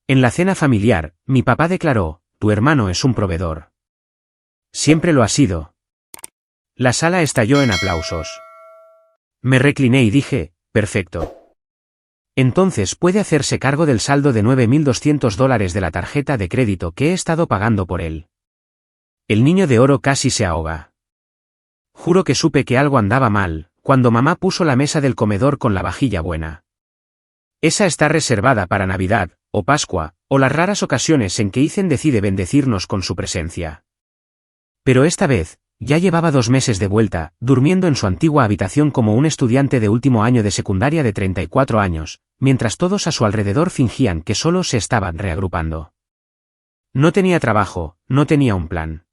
En la cena familiar, mi papá declaró: tu hermano es un proveedor. Siempre lo ha sido. La sala estalló en aplausos. Me recliné y dije: perfecto. Entonces puede hacerse cargo del saldo de $9.200 de la tarjeta de crédito que he estado pagando por él. El niño de oro casi se ahoga. Juro que supe que algo andaba mal, cuando mamá puso la mesa del comedor con la vajilla buena. Esa está reservada para Navidad, o Pascua, o las raras ocasiones en que Ethan decide bendecirnos con su presencia. Pero esta vez, ya llevaba 2 meses de vuelta, durmiendo en su antigua habitación como un estudiante de último año de secundaria de 34 años, mientras todos a su alrededor fingían que solo se estaban reagrupando. No tenía trabajo, no tenía un plan.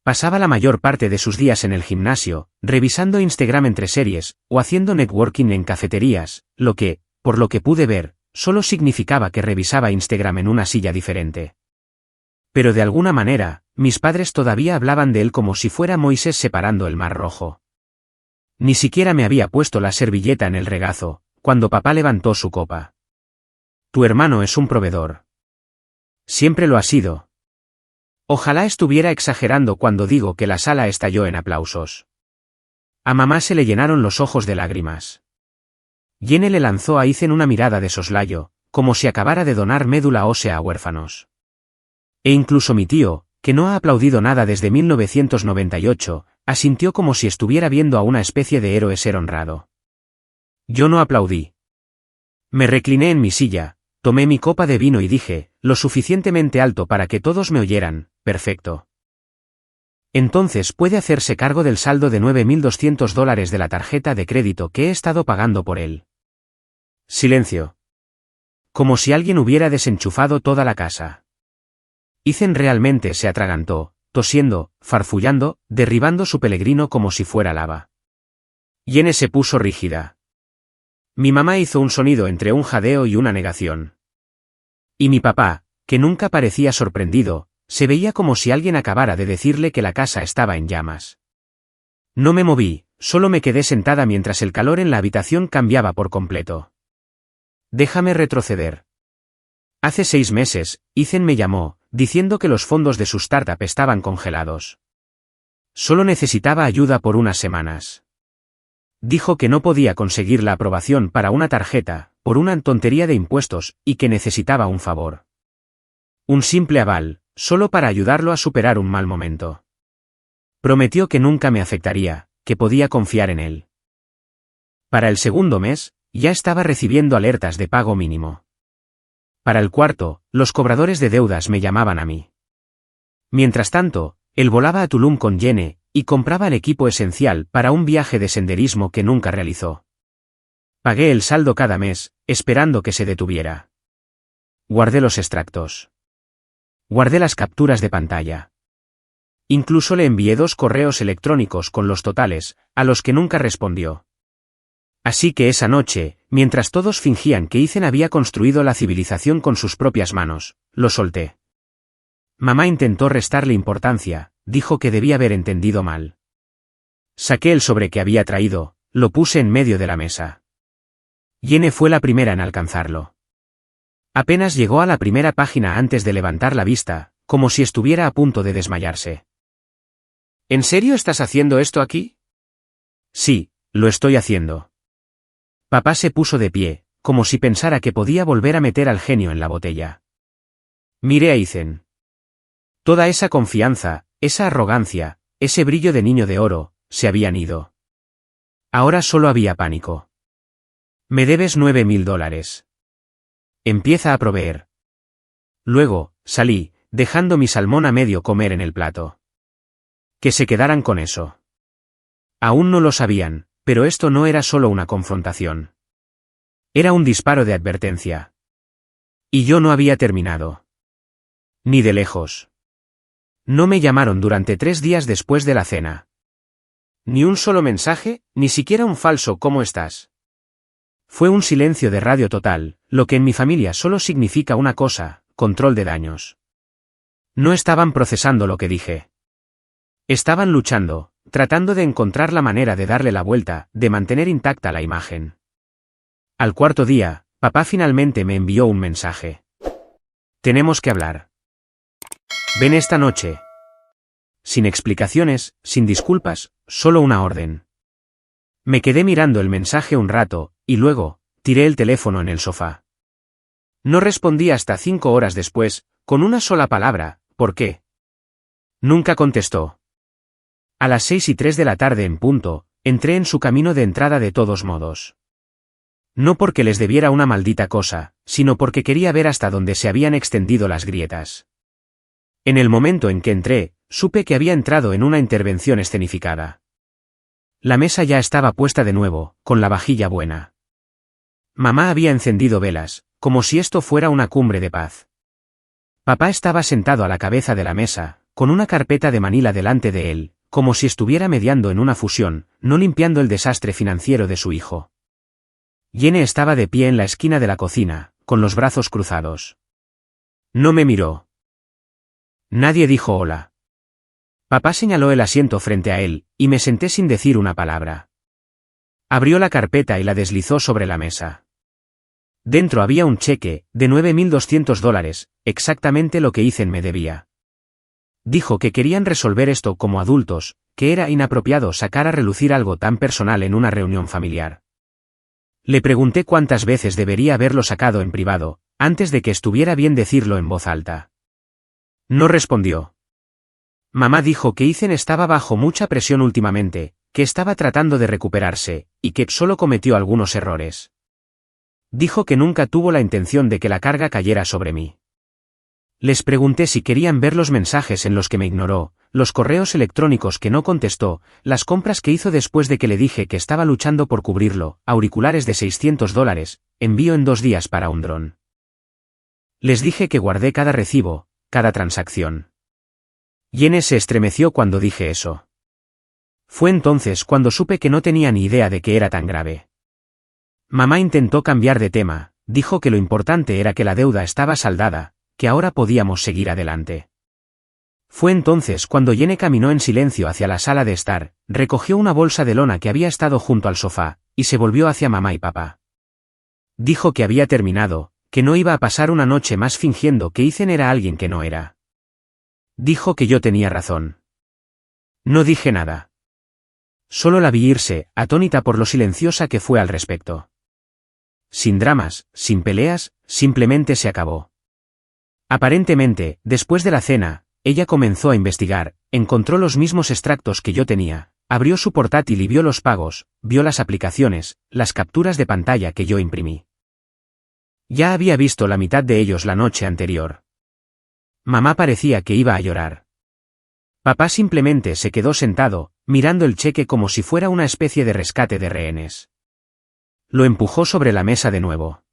Pasaba la mayor parte de sus días en el gimnasio, revisando Instagram entre series, o haciendo networking en cafeterías, lo que, por lo que pude ver, solo significaba que revisaba Instagram en una silla diferente. Pero de alguna manera, mis padres todavía hablaban de él como si fuera Moisés separando el Mar Rojo. Ni siquiera me había puesto la servilleta en el regazo, cuando papá levantó su copa. Tu hermano es un proveedor. Siempre lo ha sido. Ojalá estuviera exagerando cuando digo que la sala estalló en aplausos. A mamá se le llenaron los ojos de lágrimas. Jenny le lanzó a Ethan una mirada de soslayo, como si acabara de donar médula ósea a huérfanos. E incluso mi tío, que no ha aplaudido nada desde 1998, asintió como si estuviera viendo a una especie de héroe ser honrado. Yo no aplaudí. Me recliné en mi silla, tomé mi copa de vino y dije, lo suficientemente alto para que todos me oyeran: perfecto. Entonces puede hacerse cargo del saldo de $9.200 de la tarjeta de crédito que he estado pagando por él. Silencio. Como si alguien hubiera desenchufado toda la casa. Ethan realmente se atragantó, tosiendo, farfullando, derribando su peregrino como si fuera lava. Jenny se puso rígida. Mi mamá hizo un sonido entre un jadeo y una negación. Y mi papá, que nunca parecía sorprendido, se veía como si alguien acabara de decirle que la casa estaba en llamas. No me moví, solo me quedé sentada mientras el calor en la habitación cambiaba por completo. Déjame retroceder. Hace 6 meses, Ethan me llamó, diciendo que los fondos de su startup estaban congelados. Solo necesitaba ayuda por unas semanas. Dijo que no podía conseguir la aprobación para una tarjeta, por una tontería de impuestos, y que necesitaba un favor. Un simple aval, solo para ayudarlo a superar un mal momento. Prometió que nunca me afectaría, que podía confiar en él. Para el segundo mes, ya estaba recibiendo alertas de pago mínimo. Para el cuarto, los cobradores de deudas me llamaban a mí. Mientras tanto, él volaba a Tulum con Jenny, y compraba el equipo esencial para un viaje de senderismo que nunca realizó. Pagué el saldo cada mes, esperando que se detuviera. Guardé los extractos. Guardé las capturas de pantalla. Incluso le envié 2 correos electrónicos con los totales, a los que nunca respondió. Así que esa noche, mientras todos fingían que Ethan había construido la civilización con sus propias manos, lo solté. Mamá intentó restarle importancia, dijo que debía haber entendido mal. Saqué el sobre que había traído, lo puse en medio de la mesa. Jenny fue la primera en alcanzarlo. Apenas llegó a la primera página antes de levantar la vista, como si estuviera a punto de desmayarse. ¿En serio estás haciendo esto aquí? Sí, lo estoy haciendo. Papá se puso de pie, como si pensara que podía volver a meter al genio en la botella. Miré a Ethan. Toda esa confianza, esa arrogancia, ese brillo de niño de oro, se habían ido. Ahora solo había pánico. Me debes $9.000. Empieza a proveer. Luego, salí, dejando mi salmón a medio comer en el plato. Que se quedaran con eso. Aún no lo sabían, pero esto no era solo una confrontación. Era un disparo de advertencia. Y yo no había terminado. Ni de lejos. No me llamaron durante 3 días después de la cena. Ni un solo mensaje, ni siquiera un falso ¿cómo estás? Fue un silencio de radio total, lo que en mi familia solo significa una cosa: control de daños. No estaban procesando lo que dije. Estaban luchando, tratando de encontrar la manera de darle la vuelta, de mantener intacta la imagen. Al cuarto día, papá finalmente me envió un mensaje. Tenemos que hablar. Ven esta noche. Sin explicaciones, sin disculpas, solo una orden. Me quedé mirando el mensaje un rato, y luego, tiré el teléfono en el sofá. No respondí hasta 5 horas después, con una sola palabra, ¿por qué? Nunca contestó. A las 6:03 de la tarde en punto, entré en su camino de entrada de todos modos. No porque les debiera una maldita cosa, sino porque quería ver hasta dónde se habían extendido las grietas. En el momento en que entré, supe que había entrado en una intervención escenificada. La mesa ya estaba puesta de nuevo, con la vajilla buena. Mamá había encendido velas, como si esto fuera una cumbre de paz. Papá estaba sentado a la cabeza de la mesa, con una carpeta de Manila delante de él, como si estuviera mediando en una fusión, no limpiando el desastre financiero de su hijo. Jenny estaba de pie en la esquina de la cocina, con los brazos cruzados. No me miró. Nadie dijo hola. Papá señaló el asiento frente a él, y me senté sin decir una palabra. Abrió la carpeta y la deslizó sobre la mesa. Dentro había un cheque, de $9,200, exactamente lo que Ethan me debía. Dijo que querían resolver esto como adultos, que era inapropiado sacar a relucir algo tan personal en una reunión familiar. Le pregunté cuántas veces debería haberlo sacado en privado, antes de que estuviera bien decirlo en voz alta. No respondió. Mamá dijo que Ethan estaba bajo mucha presión últimamente, que estaba tratando de recuperarse, y que solo cometió algunos errores. Dijo que nunca tuvo la intención de que la carga cayera sobre mí. Les pregunté si querían ver los mensajes en los que me ignoró, los correos electrónicos que no contestó, las compras que hizo después de que le dije que estaba luchando por cubrirlo, auriculares de $600, envío en 2 días para un dron. Les dije que guardé cada recibo, cada transacción. Jenny se estremeció cuando dije eso. Fue entonces cuando supe que no tenía ni idea de que era tan grave. Mamá intentó cambiar de tema, dijo que lo importante era que la deuda estaba saldada, que ahora podíamos seguir adelante. Fue entonces cuando Jenny caminó en silencio hacia la sala de estar, recogió una bolsa de lona que había estado junto al sofá, y se volvió hacia mamá y papá. Dijo que había terminado, que no iba a pasar una noche más fingiendo que Ethan era alguien que no era. Dijo que yo tenía razón. No dije nada. Solo la vi irse, atónita por lo silenciosa que fue al respecto. Sin dramas, sin peleas, simplemente se acabó. Aparentemente, después de la cena, ella comenzó a investigar, encontró los mismos extractos que yo tenía, abrió su portátil y vio los pagos, vio las aplicaciones, las capturas de pantalla que yo imprimí. Ya había visto la mitad de ellos la noche anterior. Mamá parecía que iba a llorar. Papá simplemente se quedó sentado, mirando el cheque como si fuera una especie de rescate de rehenes. Lo empujó sobre la mesa de nuevo.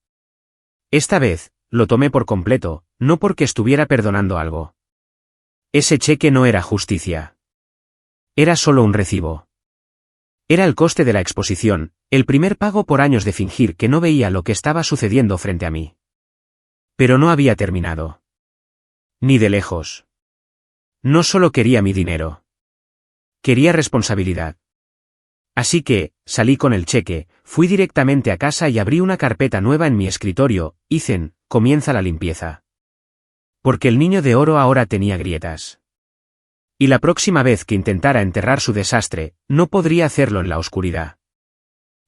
Esta vez, lo tomé por completo, no porque estuviera perdonando algo. Ese cheque no era justicia. Era solo un recibo. Era el coste de la exposición, el primer pago por años de fingir que no veía lo que estaba sucediendo frente a mí. Pero no había terminado. Ni de lejos. No solo quería mi dinero. Quería responsabilidad. Así que, salí con el cheque, fui directamente a casa y abrí una carpeta nueva en mi escritorio. Ethan, comienza la limpieza. Porque el niño de oro ahora tenía grietas. Y la próxima vez que intentara enterrar su desastre, no podría hacerlo en la oscuridad.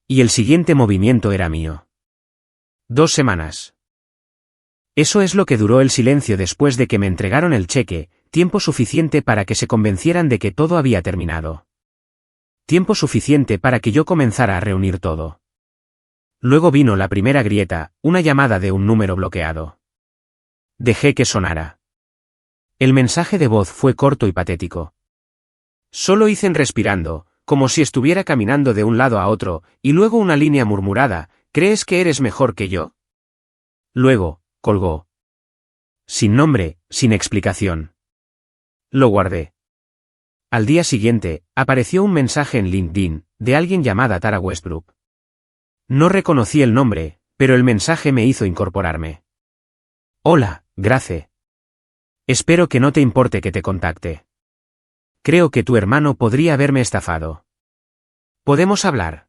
Y el siguiente movimiento era mío. 2 semanas. Eso es lo que duró el silencio después de que me entregaron el cheque, tiempo suficiente para que se convencieran de que todo había terminado. Tiempo suficiente para que yo comenzara a reunir todo. Luego vino la primera grieta, una llamada de un número bloqueado. Dejé que sonara. El mensaje de voz fue corto y patético. Solo hice respirando, como si estuviera caminando de un lado a otro, y luego una línea murmurada, ¿crees que eres mejor que yo? Luego, colgó. Sin nombre, sin explicación. Lo guardé. Al día siguiente, apareció un mensaje en LinkedIn, de alguien llamada Tara Westbrook. No reconocí el nombre, pero el mensaje me hizo incorporarme. Hola, Grace. Espero que no te importe que te contacte. Creo que tu hermano podría haberme estafado. ¿Podemos hablar?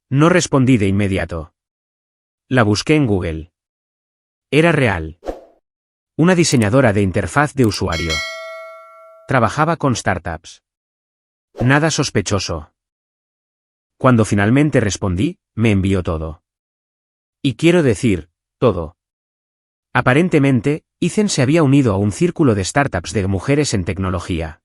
No respondí de inmediato. La busqué en Google. Era real. Una diseñadora de interfaz de usuario. Trabajaba con startups. Nada sospechoso. Cuando finalmente respondí, me envió todo. Y quiero decir, todo. Aparentemente, Ethan se había unido a un círculo de startups de mujeres en tecnología.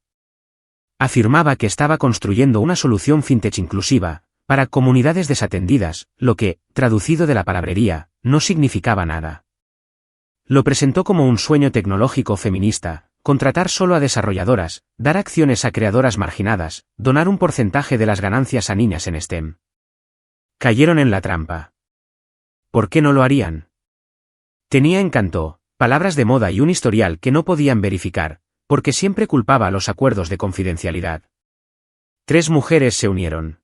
Afirmaba que estaba construyendo una solución fintech inclusiva, para comunidades desatendidas, lo que, traducido de la palabrería, no significaba nada. Lo presentó como un sueño tecnológico feminista, contratar solo a desarrolladoras, dar acciones a creadoras marginadas, donar un porcentaje de las ganancias a niñas en STEM. Cayeron en la trampa. ¿Por qué no lo harían? Tenía encanto, palabras de moda y un historial que no podían verificar, porque siempre culpaba a los acuerdos de confidencialidad. 3 mujeres se unieron.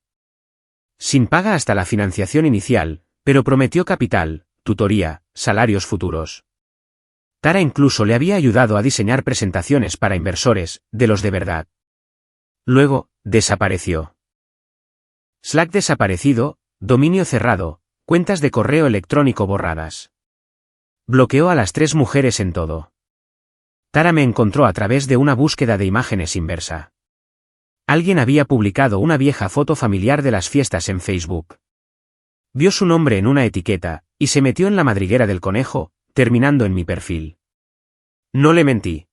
Sin paga hasta la financiación inicial, pero prometió capital, tutoría, salarios futuros. Tara incluso le había ayudado a diseñar presentaciones para inversores, de los de verdad. Luego, desapareció. Slack desaparecido, dominio cerrado, cuentas de correo electrónico borradas. Bloqueó a las 3 mujeres en todo. Tara me encontró a través de una búsqueda de imágenes inversa. Alguien había publicado una vieja foto familiar de las fiestas en Facebook. Vio su nombre en una etiqueta, y se metió en la madriguera del conejo, terminando en mi perfil. No le mentí.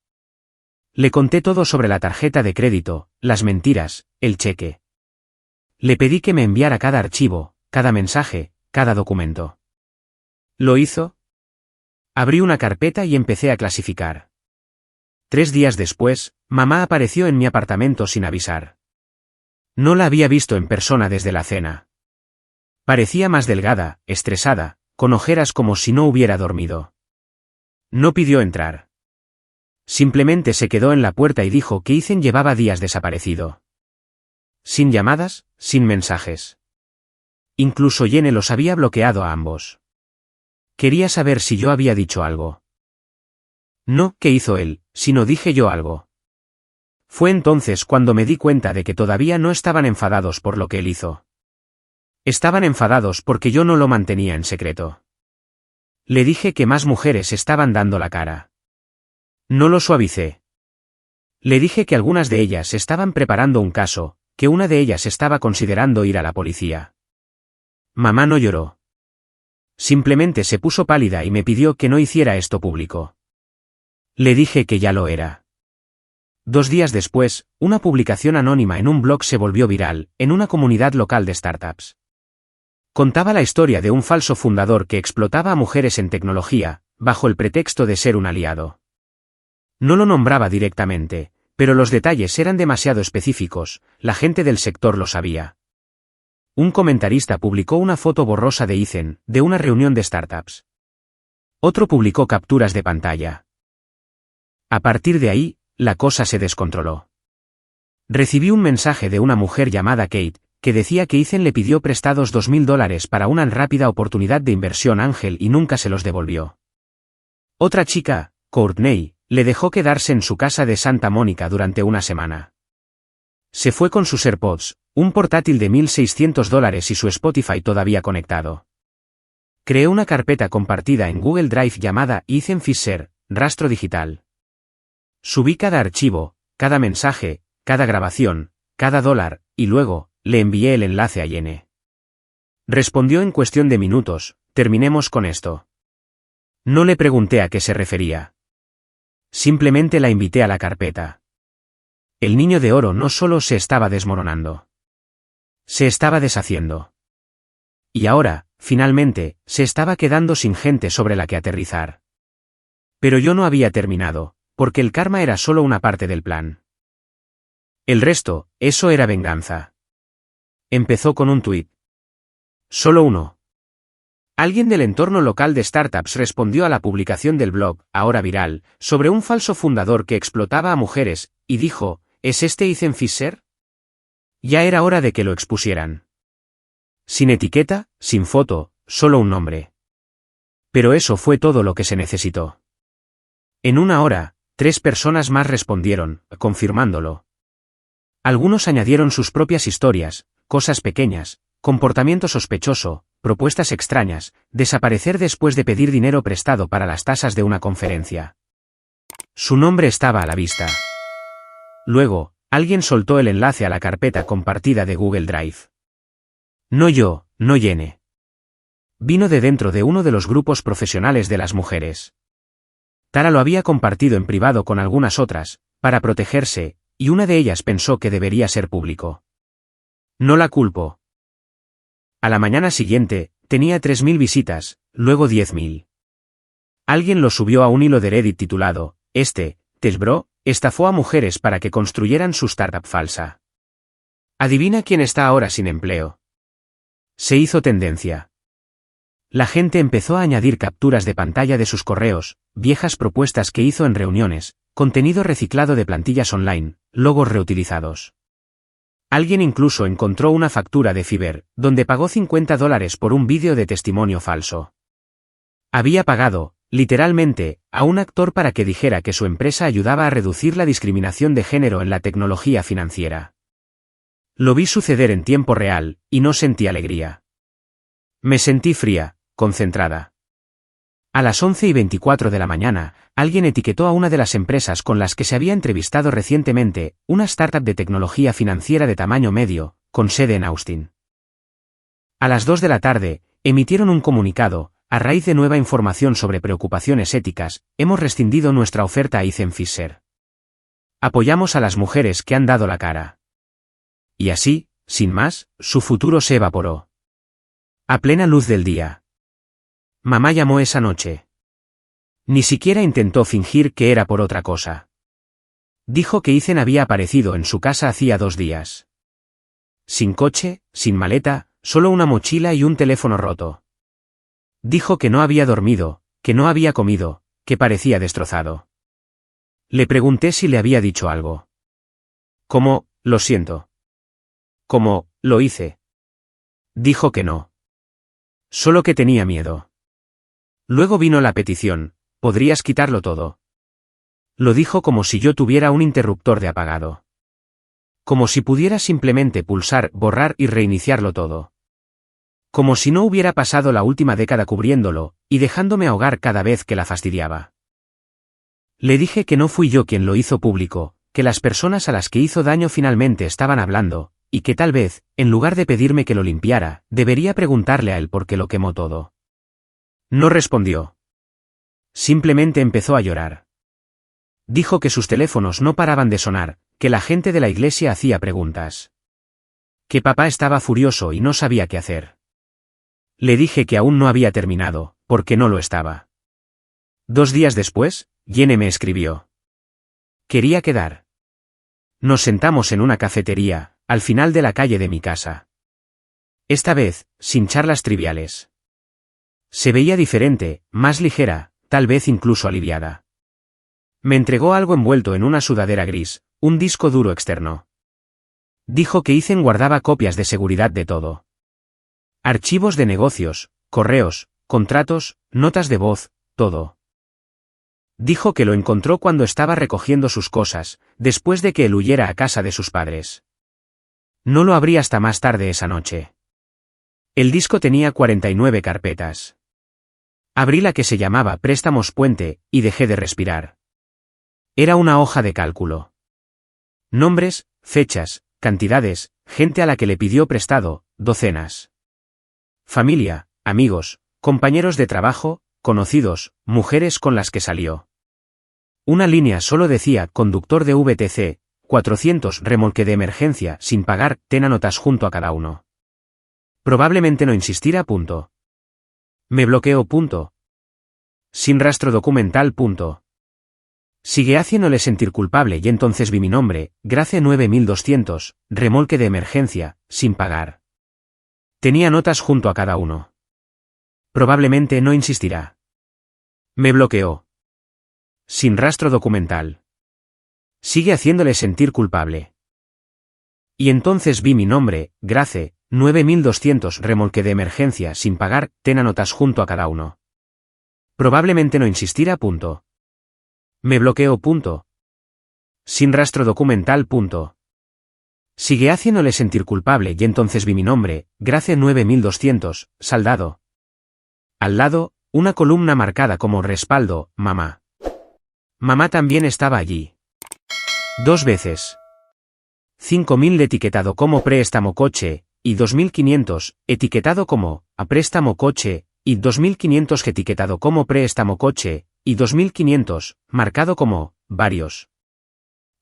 Le conté todo sobre la tarjeta de crédito, las mentiras, el cheque. Le pedí que me enviara cada archivo, cada mensaje, cada documento. ¿Lo hizo? Abrí una carpeta y empecé a clasificar. 3 días después, mamá apareció en mi apartamento sin avisar. No la había visto en persona desde la cena. Parecía más delgada, estresada, con ojeras como si no hubiera dormido. No pidió entrar. Simplemente se quedó en la puerta y dijo que Ethan llevaba días desaparecido. Sin llamadas, sin mensajes. Incluso Jenny los había bloqueado a ambos. Quería saber si yo había dicho algo. No, ¿qué hizo él?, sino dije yo algo. Fue entonces cuando me di cuenta de que todavía no estaban enfadados por lo que él hizo. Estaban enfadados porque yo no lo mantenía en secreto. Le dije que más mujeres estaban dando la cara. No lo suavicé. Le dije que algunas de ellas estaban preparando un caso, que una de ellas estaba considerando ir a la policía. Mamá no lloró. Simplemente se puso pálida y me pidió que no hiciera esto público. Le dije que ya lo era. 2 días después, una publicación anónima en un blog se volvió viral, en una comunidad local de startups. Contaba la historia de un falso fundador que explotaba a mujeres en tecnología, bajo el pretexto de ser un aliado. No lo nombraba directamente, pero los detalles eran demasiado específicos, la gente del sector lo sabía. Un comentarista publicó una foto borrosa de Ethan, de una reunión de startups. Otro publicó capturas de pantalla. A partir de ahí, la cosa se descontroló. Recibí un mensaje de una mujer llamada Kate, que decía que Ethan le pidió prestados $2.000 para una rápida oportunidad de inversión ángel y nunca se los devolvió. Otra chica, Courtney, le dejó quedarse en su casa de Santa Mónica durante una semana. Se fue con sus AirPods, un portátil de $1.600 y su Spotify todavía conectado. Creé una carpeta compartida en Google Drive llamada Ethan Fisher, rastro digital. Subí cada archivo, cada mensaje, cada grabación, cada dólar, y luego, le envié el enlace a Jenny. Respondió en cuestión de minutos, terminemos con esto. No le pregunté a qué se refería. Simplemente la invité a la carpeta. El niño de oro no solo se estaba desmoronando. Se estaba deshaciendo. Y ahora, finalmente, se estaba quedando sin gente sobre la que aterrizar. Pero yo no había terminado, porque el karma era solo una parte del plan. El resto, eso era venganza. Empezó con un tuit. Solo uno. Alguien del entorno local de startups respondió a la publicación del blog, ahora viral, sobre un falso fundador que explotaba a mujeres, y dijo, ¿es este Ethan Fisher? Ya era hora de que lo expusieran. Sin etiqueta, sin foto, solo un nombre. Pero eso fue todo lo que se necesitó. En una hora, 3 personas más respondieron, confirmándolo. Algunos añadieron sus propias historias, cosas pequeñas, comportamiento sospechoso, propuestas extrañas, desaparecer después de pedir dinero prestado para las tasas de una conferencia. Su nombre estaba a la vista. Luego, alguien soltó el enlace a la carpeta compartida de Google Drive. No yo, no Yene. Vino de dentro de uno de los grupos profesionales de las mujeres. Tara lo había compartido en privado con algunas otras, para protegerse, y una de ellas pensó que debería ser público. No la culpo. A la mañana siguiente, tenía 3.000 visitas, luego 10.000. Alguien lo subió a un hilo de Reddit titulado, Tesbro, estafó a mujeres para que construyeran su startup falsa. ¿Adivina quién está ahora sin empleo? Se hizo tendencia. La gente empezó a añadir capturas de pantalla de sus correos, viejas propuestas que hizo en reuniones, contenido reciclado de plantillas online, logos reutilizados. Alguien incluso encontró una factura de Fiverr, donde pagó $50 por un vídeo de testimonio falso. Había pagado, literalmente, a un actor para que dijera que su empresa ayudaba a reducir la discriminación de género en la tecnología financiera. Lo vi suceder en tiempo real, y no sentí alegría. Me sentí fría, concentrada. A las 11:24 de la mañana, alguien etiquetó a una de las empresas con las que se había entrevistado recientemente, una startup de tecnología financiera de tamaño medio, con sede en Austin. A las 2 de la tarde, emitieron un comunicado, a raíz de nueva información sobre preocupaciones éticas, hemos rescindido nuestra oferta a Ethan Fisher. Apoyamos a las mujeres que han dado la cara. Y así, sin más, su futuro se evaporó. A plena luz del día. Mamá llamó esa noche. Ni siquiera intentó fingir que era por otra cosa. Dijo que Ethan había aparecido en su casa hacía 2 días. Sin coche, sin maleta, solo una mochila y un teléfono roto. Dijo que no había dormido, que no había comido, que parecía destrozado. Le pregunté si le había dicho algo. ¿Cómo, lo siento? ¿Cómo, lo hice? Dijo que no. Solo que tenía miedo. Luego vino la petición, ¿podrías quitarlo todo? Lo dijo como si yo tuviera un interruptor de apagado. Como si pudiera simplemente pulsar, borrar y reiniciarlo todo. Como si no hubiera pasado la última década cubriéndolo, y dejándome ahogar cada vez que la fastidiaba. Le dije que no fui yo quien lo hizo público, que las personas a las que hizo daño finalmente estaban hablando, y que tal vez, en lugar de pedirme que lo limpiara, debería preguntarle a él por qué lo quemó todo. No respondió. Simplemente empezó a llorar. Dijo que sus teléfonos no paraban de sonar, que la gente de la iglesia hacía preguntas. Que papá estaba furioso y no sabía qué hacer. Le dije que aún no había terminado, porque no lo estaba. 2 días después, Yene me escribió. Quería quedar. Nos sentamos en una cafetería, al final de la calle de mi casa. Esta vez, sin charlas triviales. Se veía diferente, más ligera, tal vez incluso aliviada. Me entregó algo envuelto en una sudadera gris, un disco duro externo. Dijo que Ethan guardaba copias de seguridad de todo. Archivos de negocios, correos, contratos, notas de voz, todo. Dijo que lo encontró cuando estaba recogiendo sus cosas, después de que él huyera a casa de sus padres. No lo abrí hasta más tarde esa noche. El disco tenía 49 carpetas. Abrí la que se llamaba Préstamos Puente, y dejé de respirar. Era una hoja de cálculo. Nombres, fechas, cantidades, gente a la que le pidió prestado, docenas. Familia, amigos, compañeros de trabajo, conocidos, mujeres con las que salió. Una línea solo decía conductor de VTC, 400 remolque de emergencia, sin pagar, ten notas junto a cada uno. Probablemente no insistirá. Punto. Me bloqueó. Punto. Sin rastro documental. Punto. Sigue haciéndole sentir culpable y entonces vi mi nombre, Grace 9200, remolque de emergencia, sin pagar. Tenía notas junto a cada uno. Probablemente no insistirá. Me bloqueó. Sin rastro documental. Sigue haciéndole sentir culpable. Y entonces vi mi nombre, Grace, 9200 remolque de emergencia sin pagar, ten notas junto a cada uno. Probablemente no insistirá. Punto. Me bloqueó. Punto. Sin rastro documental. Punto. Sigue haciéndole sentir culpable y entonces vi mi nombre, Grace 9200, saldado. Al lado, una columna marcada como respaldo, mamá. Mamá también estaba allí. 2 veces. 5.000 etiquetado como préstamo coche, y 2.500, etiquetado como, a préstamo coche, y 2.500 etiquetado como préstamo coche, y 2.500, marcado como, varios.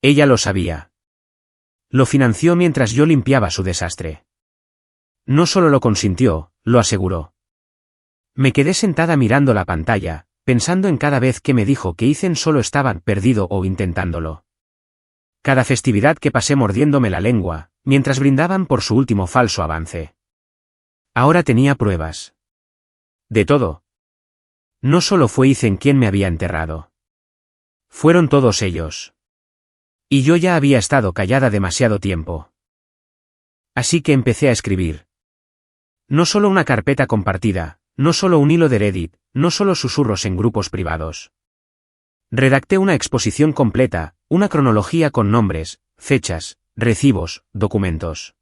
Ella lo sabía. Lo financió mientras yo limpiaba su desastre. No solo lo consintió, lo aseguró. Me quedé sentada mirando la pantalla, pensando en cada vez que me dijo que Ethan solo estaba perdido o intentándolo. Cada festividad que pasé mordiéndome la lengua, mientras brindaban por su último falso avance. Ahora tenía pruebas. De todo. No solo fue Ethan quien me había enterrado. Fueron todos ellos. Y yo ya había estado callada demasiado tiempo. Así que empecé a escribir. No solo una carpeta compartida, no solo un hilo de Reddit, no solo susurros en grupos privados. Redacté una exposición completa, una cronología con nombres, fechas, recibos, documentos.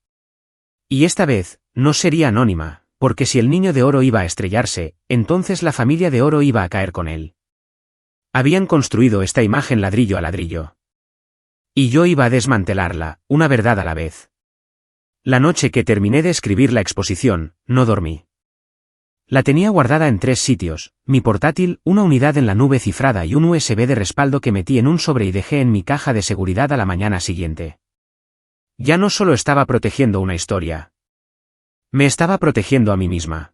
Y esta vez, no sería anónima, porque si el niño de oro iba a estrellarse, entonces la familia de oro iba a caer con él. Habían construido esta imagen ladrillo a ladrillo. Y yo iba a desmantelarla, una verdad a la vez. La noche que terminé de escribir la exposición, no dormí. La tenía guardada en 3 sitios, mi portátil, una unidad en la nube cifrada y un USB de respaldo que metí en un sobre y dejé en mi caja de seguridad a la mañana siguiente. Ya no solo estaba protegiendo una historia. Me estaba protegiendo a mí misma.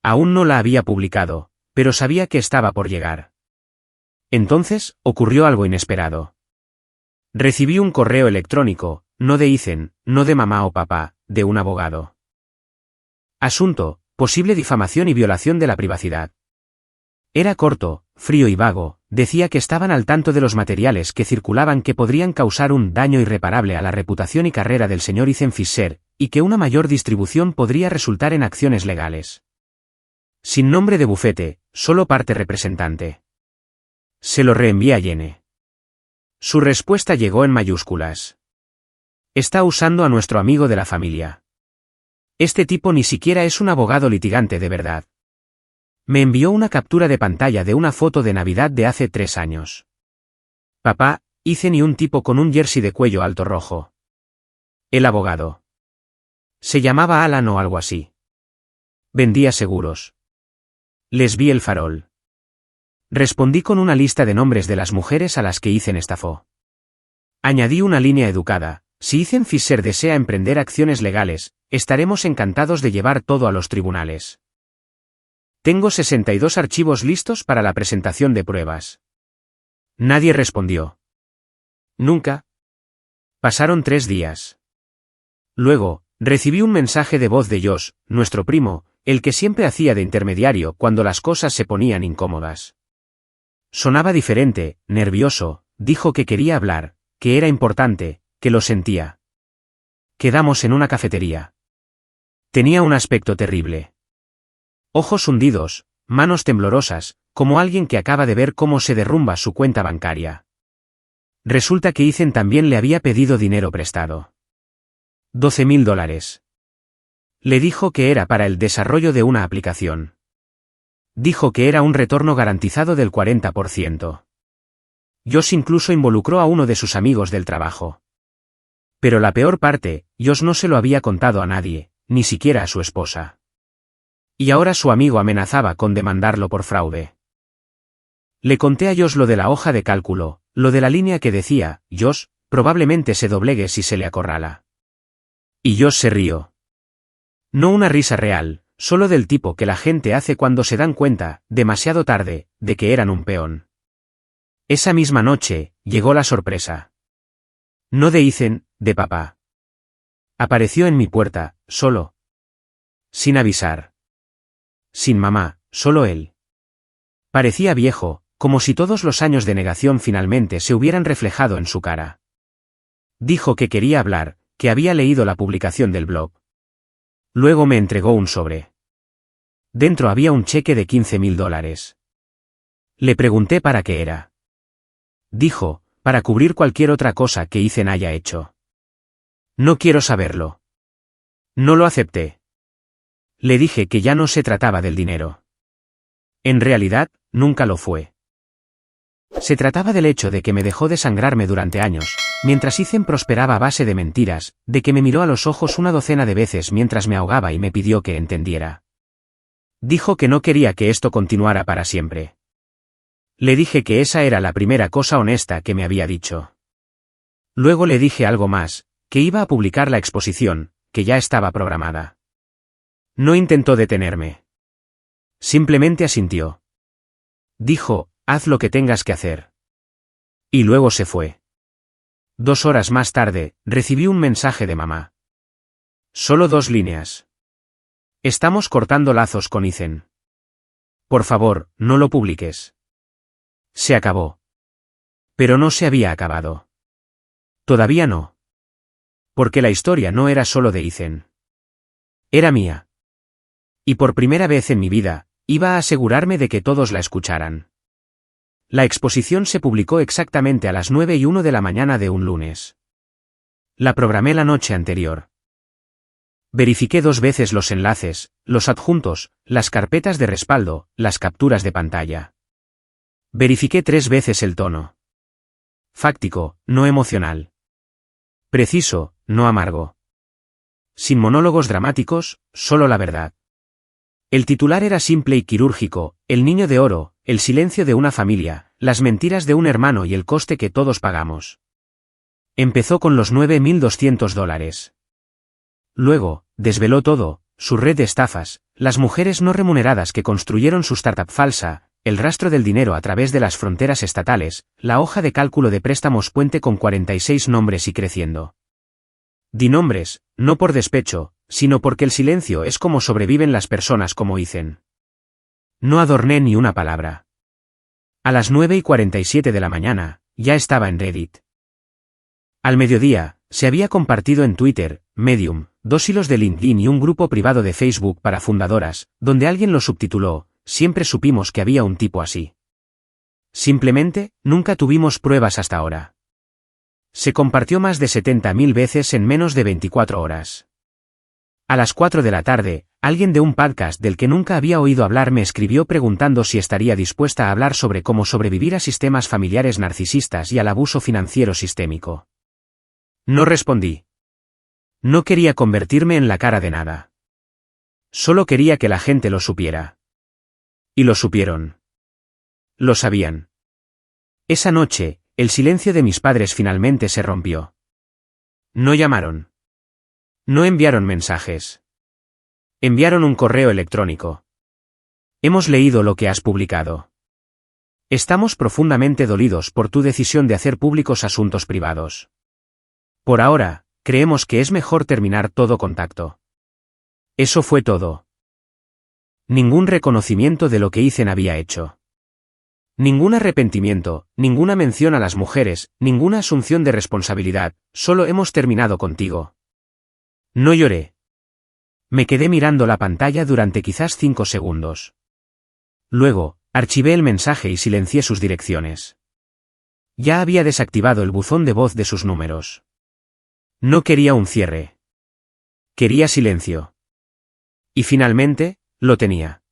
Aún no la había publicado, pero sabía que estaba por llegar. Entonces, ocurrió algo inesperado. Recibí un correo electrónico, no de Ethan, no de mamá o papá, de un abogado. Asunto: posible difamación y violación de la privacidad. Era corto, frío y vago, decía que estaban al tanto de los materiales que circulaban que podrían causar un daño irreparable a la reputación y carrera del señor Ethan Fisher, y que una mayor distribución podría resultar en acciones legales. Sin nombre de bufete, solo parte representante. Se lo reenvié a Jenny. Su respuesta llegó en mayúsculas. Está usando a nuestro amigo de la familia. Este tipo ni siquiera es un abogado litigante de verdad. Me envió una captura de pantalla de una foto de Navidad de hace 3 años. Papá, Ethan y un tipo con un jersey de cuello alto rojo. El abogado. Se llamaba Alan o algo así. Vendía seguros. Les vi el farol. Respondí con una lista de nombres de las mujeres a las que Ethan estafó. Añadí una línea educada: si Ethan Fisher desea emprender acciones legales, estaremos encantados de llevar todo a los tribunales. Tengo 62 archivos listos para la presentación de pruebas. Nadie respondió. Nunca. Pasaron 3 días. Luego, recibí un mensaje de voz de Josh, nuestro primo, el que siempre hacía de intermediario cuando las cosas se ponían incómodas. Sonaba diferente, nervioso, dijo que quería hablar, que era importante, que lo sentía. Quedamos en una cafetería. Tenía un aspecto terrible. Ojos hundidos, manos temblorosas, como alguien que acaba de ver cómo se derrumba su cuenta bancaria. Resulta que Ethan también le había pedido dinero prestado. $12.000. Le dijo que era para el desarrollo de una aplicación. Dijo que era un retorno garantizado del 40%. Josh incluso involucró a uno de sus amigos del trabajo. Pero la peor parte, Josh no se lo había contado a nadie, ni siquiera a su esposa. Y ahora su amigo amenazaba con demandarlo por fraude. Le conté a Josh lo de la hoja de cálculo, lo de la línea que decía: Josh, probablemente se doblegue si se le acorrala. Y Josh se rió. No una risa real, solo del tipo que la gente hace cuando se dan cuenta, demasiado tarde, de que eran un peón. Esa misma noche, llegó la sorpresa. No de Ethan, de papá. Apareció en mi puerta, solo. Sin avisar. Sin mamá, solo él. Parecía viejo, como si todos los años de negación finalmente se hubieran reflejado en su cara. Dijo que quería hablar, que había leído la publicación del blog. Luego me entregó un sobre. Dentro había un cheque de $15.000. Le pregunté para qué era. Dijo: para cubrir cualquier otra cosa que Ethan haya hecho. No quiero saberlo. No lo acepté. Le dije que ya no se trataba del dinero. En realidad, nunca lo fue. Se trataba del hecho de que me dejó desangrarme durante años, mientras Ethan prosperaba a base de mentiras, de que me miró a los ojos una docena de veces mientras me ahogaba y me pidió que entendiera. Dijo que no quería que esto continuara para siempre. Le dije que esa era la primera cosa honesta que me había dicho. Luego le dije algo más, que iba a publicar la exposición, que ya estaba programada. No intentó detenerme. Simplemente asintió. Dijo, haz lo que tengas que hacer. Y luego se fue. 2 horas más tarde, recibí un mensaje de mamá. Solo 2 líneas. Estamos cortando lazos con Ethan. Por favor, no lo publiques. Se acabó. Pero no se había acabado. Todavía no. Porque la historia no era solo de Ethan. Era mía. Y por primera vez en mi vida, iba a asegurarme de que todos la escucharan. La exposición se publicó exactamente a las 9:01 de la mañana de un lunes. La programé la noche anterior. Verifiqué 2 veces los enlaces, los adjuntos, las carpetas de respaldo, las capturas de pantalla. Verifiqué 3 veces el tono. Fáctico, no emocional. Preciso, no amargo. Sin monólogos dramáticos, solo la verdad. El titular era simple y quirúrgico: el niño de oro, el silencio de una familia, las mentiras de un hermano y el coste que todos pagamos. Empezó con los $9.200. Luego, desveló todo: su red de estafas, las mujeres no remuneradas que construyeron su startup falsa, el rastro del dinero a través de las fronteras estatales, la hoja de cálculo de préstamos puente con 46 nombres y creciendo. Di nombres, no por despecho, sino porque el silencio es como sobreviven las personas como Ethan. No adorné ni una palabra. A las 9:47 de la mañana, ya estaba en Reddit. Al mediodía, se había compartido en Twitter, Medium, 2 hilos de LinkedIn y un grupo privado de Facebook para fundadoras, donde alguien lo subtituló: siempre supimos que había un tipo así. Simplemente, nunca tuvimos pruebas hasta ahora. Se compartió más de 70.000 veces en menos de 24 horas. A las 4 de la tarde, alguien de un podcast del que nunca había oído hablar me escribió preguntando si estaría dispuesta a hablar sobre cómo sobrevivir a sistemas familiares narcisistas y al abuso financiero sistémico. No respondí. No quería convertirme en la cara de nada. Solo quería que la gente lo supiera. Y lo supieron. Lo sabían. Esa noche, el silencio de mis padres finalmente se rompió. No llamaron. No enviaron mensajes. Enviaron un correo electrónico. Hemos leído lo que has publicado. Estamos profundamente dolidos por tu decisión de hacer públicos asuntos privados. Por ahora, creemos que es mejor terminar todo contacto. Eso fue todo. Ningún reconocimiento de lo que Ethan había hecho. Ningún arrepentimiento, ninguna mención a las mujeres, ninguna asunción de responsabilidad, solo hemos terminado contigo. No lloré. Me quedé mirando la pantalla durante quizás 5 segundos. Luego, archivé el mensaje y silencié sus direcciones. Ya había desactivado el buzón de voz de sus números. No quería un cierre. Quería silencio. Y finalmente, lo tenía.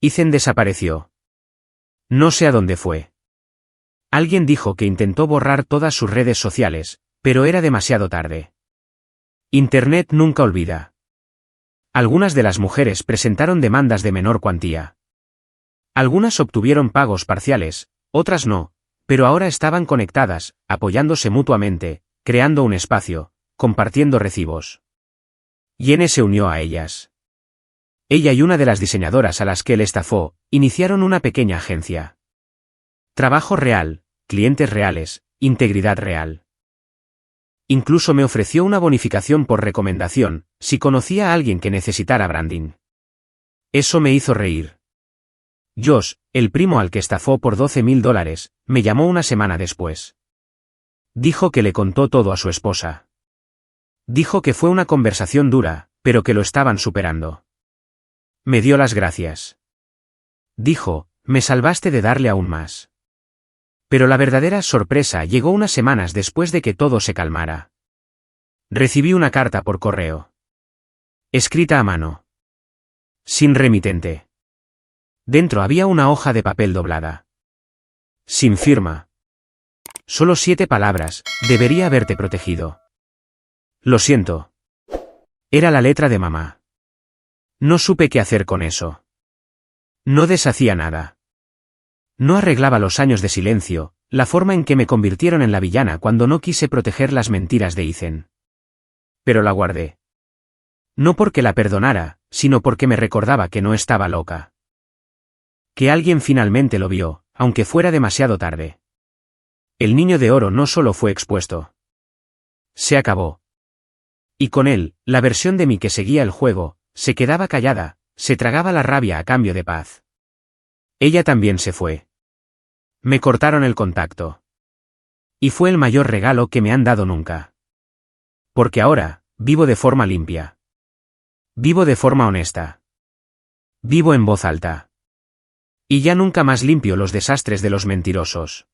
Ethan desapareció. No sé a dónde fue. Alguien dijo que intentó borrar todas sus redes sociales, pero era demasiado tarde. Internet nunca olvida. Algunas de las mujeres presentaron demandas de menor cuantía. Algunas obtuvieron pagos parciales, otras no, pero ahora estaban conectadas, apoyándose mutuamente, creando un espacio, compartiendo recibos. Jenny se unió a ellas. Ella y una de las diseñadoras a las que él estafó, iniciaron una pequeña agencia. Trabajo real, clientes reales, integridad real. Incluso me ofreció una bonificación por recomendación, si conocía a alguien que necesitara branding. Eso me hizo reír. Josh, el primo al que estafó por $12.000, me llamó una semana después. Dijo que le contó todo a su esposa. Dijo que fue una conversación dura, pero que lo estaban superando. Me dio las gracias. Dijo, me salvaste de darle aún más. Pero la verdadera sorpresa llegó unas semanas después de que todo se calmara. Recibí una carta por correo. Escrita a mano. Sin remitente. Dentro había una hoja de papel doblada. Sin firma. Solo 7 palabras, debería haberte protegido. Lo siento. Era la letra de mamá. No supe qué hacer con eso. No deshacía nada. No arreglaba los años de silencio, la forma en que me convirtieron en la villana cuando no quise proteger las mentiras de Ethan. Pero la guardé. No porque la perdonara, sino porque me recordaba que no estaba loca. Que alguien finalmente lo vio, aunque fuera demasiado tarde. El niño de oro no solo fue expuesto. Se acabó. Y con él, la versión de mí que seguía el juego, se quedaba callada, se tragaba la rabia a cambio de paz. Ella también se fue. Me cortaron el contacto. Y fue el mayor regalo que me han dado nunca. Porque ahora, vivo de forma limpia. Vivo de forma honesta. Vivo en voz alta. Y ya nunca más limpio los desastres de los mentirosos.